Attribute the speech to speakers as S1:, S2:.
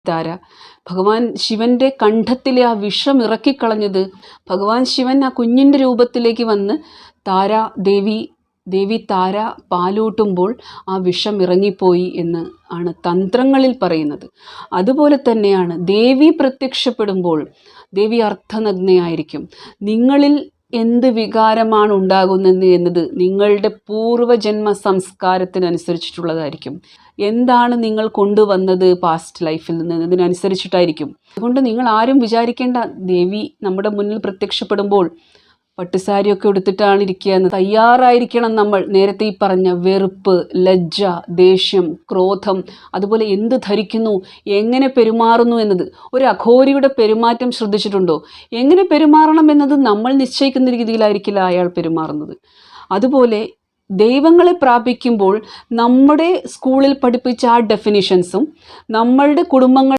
S1: താര ഭഗവാൻ ശിവൻ്റെ കണ്ഠത്തിലെ ആ വിഷം ഇറക്കിക്കളഞ്ഞത് ഭഗവാൻ ശിവൻ ആ കുഞ്ഞിൻ്റെ രൂപത്തിലേക്ക് വന്ന് ദേവി താര പാലൂട്ടുമ്പോൾ ആ വിഷം ഇറങ്ങിപ്പോയി എന്ന് ആണ് തന്ത്രങ്ങളിൽ പറയുന്നത്. അതുപോലെ തന്നെയാണ് ദേവി പ്രത്യക്ഷപ്പെടുമ്പോൾ ദേവി അർത്ഥനഗ്നയായിരിക്കും. നിങ്ങളിൽ എന്ത് വികാരമാണ് ഉണ്ടാകുന്നത് എന്നത് നിങ്ങളുടെ പൂർവ്വജന്മ സംസ്കാരത്തിനനുസരിച്ചിട്ടുള്ളതായിരിക്കും. എന്താണ് നിങ്ങൾ കൊണ്ടുവന്നത് പാസ്റ്റ് ലൈഫിൽ നിന്ന് എന്നതിനനുസരിച്ചിട്ടായിരിക്കും. അതുകൊണ്ട് നിങ്ങൾ ആരും വിചാരിക്കേണ്ട ദേവി നമ്മുടെ മുന്നിൽ പ്രത്യക്ഷപ്പെടുമ്പോൾ പട്ടുസാരിയൊക്കെ എടുത്തിട്ടാണ് ഇരിക്കുക എന്ന്. തയ്യാറായിരിക്കണം നമ്മൾ. നേരത്തെ ഈ പറഞ്ഞ വെറുപ്പ്, ലജ്ജ, ദേഷ്യം, ക്രോധം, അതുപോലെ എന്ത് ധരിക്കുന്നു, എങ്ങനെ പെരുമാറുന്നു എന്നത്. ഒരു അഘോരിയുടെ പെരുമാറ്റം ശ്രദ്ധിച്ചിട്ടുണ്ടോ? എങ്ങനെ പെരുമാറണം എന്നത് നമ്മൾ നിശ്ചയിക്കുന്ന രീതിയിലായിരിക്കില്ല അയാൾ പെരുമാറുന്നത്. അതുപോലെ ദൈവങ്ങളെ പ്രാപിക്കുമ്പോൾ നമ്മുടെ സ്കൂളിൽ പഠിപ്പിച്ച ആ ഡെഫിനിഷൻസും നമ്മളുടെ കുടുംബങ്ങൾ